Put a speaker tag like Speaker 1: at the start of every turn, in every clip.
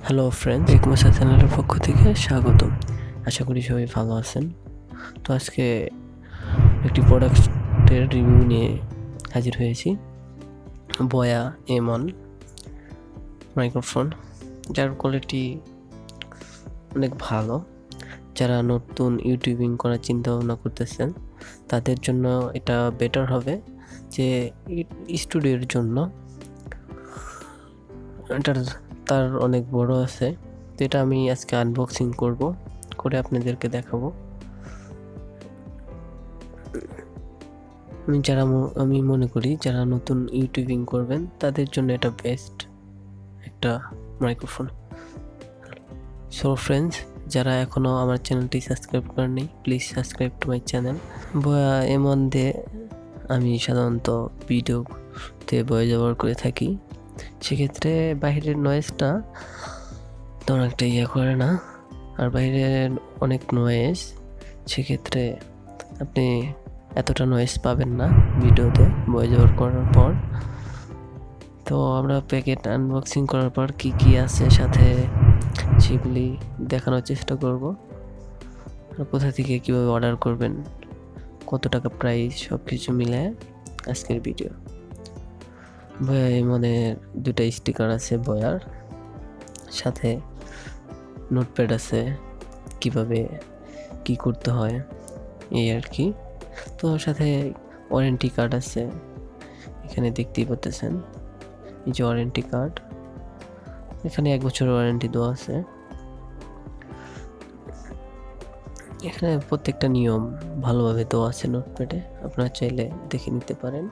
Speaker 1: Hello friends, মুসা চ্যানেলের পক্ষ থেকে স্বাগতম। আশা করি সবাই ভালো আছেন। তো আজকে একটি প্রোডাক্টের রিভিউ নিয়ে হাজির হয়েছি। বয়া M-1 মাইক্রোফোন, যার কোয়ালিটি অনেক ভালো। যারা নতুন ইউটিউবিং করার চিন্তা ভাবনা করতেছেন তাদের জন্য এটা বেটার হবে। যে স্টুডিওর জন্য তার অনেক বড় আছে, তো এটা আমি আজকে আনবক্সিং করে আপনাদেরকে দেখাবো। আমি মনে করি যারা নতুন ইউটিউবিং করবেন তাদের জন্য এটা বেস্ট একটা মাইক্রোফোন। সো ফ্রেন্ডস, যারা এখনও আমার চ্যানেলটি সাবস্ক্রাইব করেননি, please subscribe to my channel. বয়া M-1 দিয়ে আমি সাধারণত ভিডিওতে ভয়েস ওভার করে থাকি। সেক্ষেত্রে বাইরের নয়েজটা তেমন একটা করে না, আর বাইরে অনেক নয়েজ, সেক্ষেত্রে আপনি এতটা নয়েজ পাবেন না ভিডিওতে ভয়েস ওভার করার পর। তো আমরা প্যাকেট আনবক্সিং করার পর কি আছে সাথে সেগুলি দেখানোর চেষ্টা করব। কোথা থেকে কীভাবে অর্ডার করবেন, কত টাকা প্রাইস, সব কিছু মিলে আজকের ভিডিও। বয়া M-1-এর দুটা স্টিকার আছে বয়ার সাথে, নোটপ্যাড আছে, কিভাবে কি করতে হয় এই আর কি। তো সাথে ওয়ারেন্টি কার্ড আছে, এখানে দেখতেই পাচ্ছেন এই যে ওয়ারেন্টি কার্ড। এখানে 1 বছর ওয়ারেন্টি দেওয়া আছে। এখানে প্রত্যেকটা নিয়ম ভালোভাবে দেওয়া আছে নোটপ্যাডে, আপনারা চাইলে দেখে নিতে পারেন।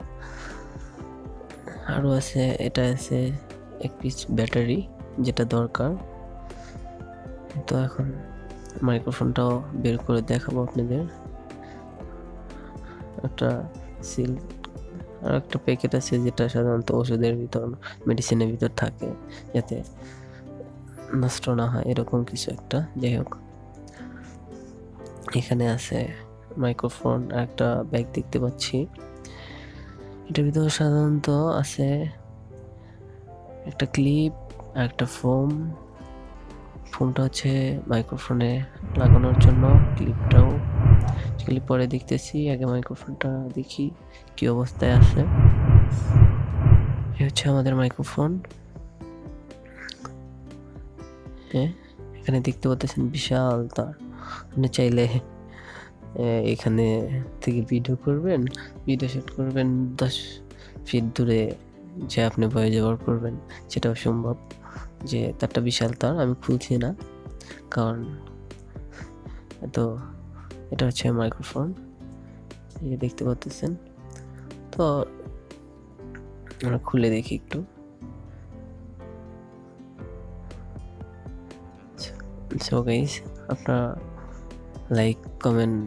Speaker 1: আরও আছে, এটা আছে 1 পিস ব্যাটারি, যেটা দরকার। তো এখন মাইক্রোফোনটাও বের করে দেখাবো আপনাদের। একটা সিল আর একটা প্যাকেট আছে, যেটা সাধারণত ওষুধের ভিতর, মেডিসিনের ভিতর থাকে, যাতে নষ্ট না হয়, এরকম কিছু একটা। যাই হোক, এখানে আছে মাইক্রোফোন আর একটা ব্যাগ দেখতে পাচ্ছি। এটার ভিতরে সাধারণত আছে একটা ক্লিপ আর একটা ফোমটা হচ্ছে মাইক্রোফোনে লাগানোর জন্য, ক্লিপটাও পরে দেখতেছি। আগে মাইক্রোফোনটা দেখি কি অবস্থায় আছে। এই হচ্ছে আমাদের মাইক্রোফোন। হ্যাঁ, এখানে দেখতে পাচ্ছেন বিশাল তার। আপনি চাইলে এখানে থেকে ভিডিও শুট করবেন 10 ফিট দূরে, যে আপনি ভয়েস ওভার করবেন, সেটাও সম্ভব। যে তারটা বিশাল তার, আমি খুলছি না কারণ তো এটা হচ্ছে মাইক্রোফোন, এই দেখতে পাচ্ছেন। তো আমরা খুলে দেখি একটু। সো গাইস, আপনারা লাইক, কমেন্ট,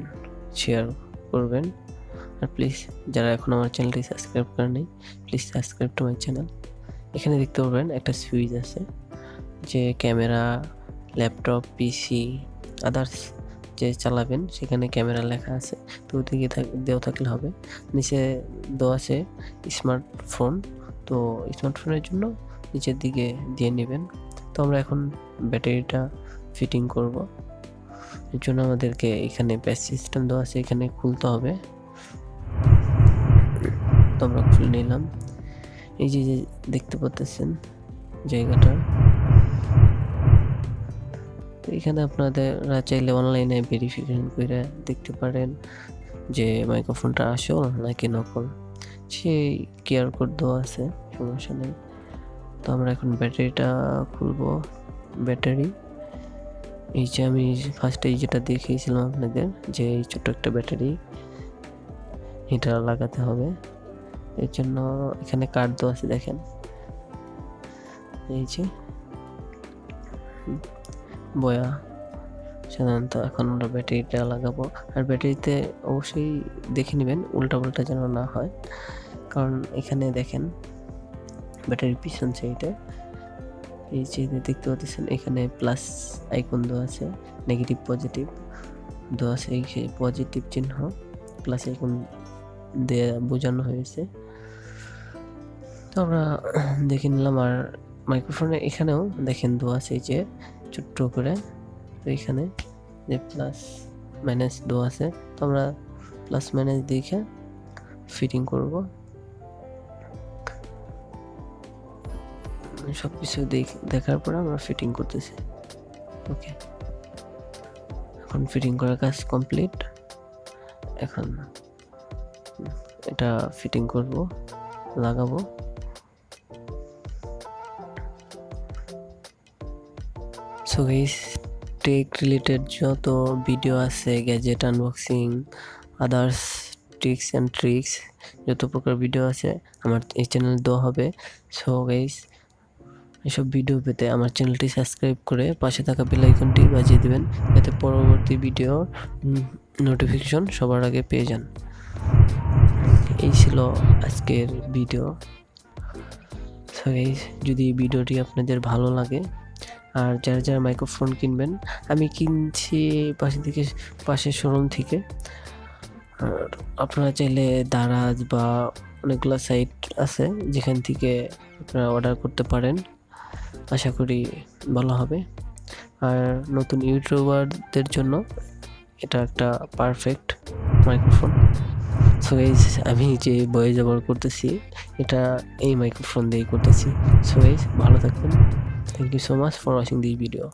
Speaker 1: শেয়ার করবেন। আর প্লিজ যারা এখন আমার চ্যানেলটি সাবস্ক্রাইব করেনি, please subscribe to my channel. এখানে দেখতে পারবেন একটা সুইচ আছে, যে ক্যামেরা, ল্যাপটপ, পিসি, আদার্স যে চালাবেন সেখানে ক্যামেরা লেখা আছে, তো ওদিকে দেওয়া থাকলে হবে। নিচে দেওয়া আছে স্মার্টফোন, তো স্মার্টফোনের জন্য নিচের দিকে দিয়ে নেবেন। তো আমরা এখন ব্যাটারিটা ফিটিং করব। এর জন্য আমাদেরকে এখানে প্যাচ সিস্টেম দেওয়া আছে, এখানে খুলতে হবে। তো আমরা খুলে নিলাম। এই যে দেখতে পাচ্ছেন জায়গাটা, তো এখানে আপনারা চাইলে অনলাইনে ভেরিফিকেশন করে দেখতে পারেন যে মাইক্রোফোনটা আসল নাকি নকল। সেই কিউআর কোড দেওয়া আছে, সমস্যা নেই। তো আমরা এখন ব্যাটারিটা খুলবো। ব্যাটারি, এই যে আমি ফার্স্টে যেটা দেখিয়েছিলাম আপনাদের, যে এই ছোট্ট একটা ব্যাটারি, এটা লাগাতে হবে। এর জন্য এখানে কার্ড দেওয়া আছে, দেখেন এই যে বয়া। সাধারণত এখন আমরা ব্যাটারিটা লাগাবো, আর ব্যাটারিতে অবশ্যই দেখে নেবেন উল্টাপাল্টা যেন না হয়, কারণ এখানে দেখেন ব্যাটারির পিছন সাইডে এই যে দেখতে পাচ্ছেন, এখানে প্লাস আইকন দেওয়া আছে, নেগেটিভ পজিটিভ দেওয়া আছে, এই পজিটিভ চিহ্ন প্লাস আইকন দিয়ে বোঝানো হয়েছে। তো আমরা দেখে নিলাম। আর মাইক্রোফোনে এখানেও দেখেন দেওয়া আছে এই যে ছোট্ট করে, তো এখানে যে প্লাস মাইনাস দেওয়া আছে, তো আমরা প্লাস মাইনাস দেখে ফিটিং করব। সব কিছু দেখার পরে আমরা ফিটিং করতেছি। ওকে, এখন ফিটিং করার কাজ কমপ্লিট। এখন এটা ফিটিং করব, লাগাবো। সো গাইস, টেক রিলেটেড যত ভিডিও আছে, gadget unboxing, others tips and tricks, যত প্রকার ভিডিও আছে আমার এই চ্যানেলে দেওয়া হবে। সো গাইস, এসব ভিডিও পেতে আমার চ্যানেলটি সাবস্ক্রাইব করে পাশে থাকা বেল আইকনটি বাজিয়ে দেবেন, যাতে পরবর্তী ভিডিওর নোটিফিকেশন সবার আগে পেয়ে যান। এই ছিল আজকের ভিডিও। সো গাইস, যদি ভিডিওটি আপনাদের ভালো লাগে, আর যারা যারা মাইক্রোফোন কিনবেন, আমি কিনছি পাশের শোরুম থেকে। আর আপনারা চাইলে দারাজ বা অনেকগুলো সাইট আছে যেখান থেকে আপনারা অর্ডার করতে পারেন, আশা করি ভালো হবে। আর নতুন ইউটিউবারদের জন্য এটা একটা পারফেক্ট মাইক্রোফোন। সো গাইস, আমি যে বয়েস ব্যবহার করতেছি এটা এই মাইক্রোফোন দিয়েই করতেছি। সো গাইস, ভালো থাকবেন। Thank you so much for watching this video.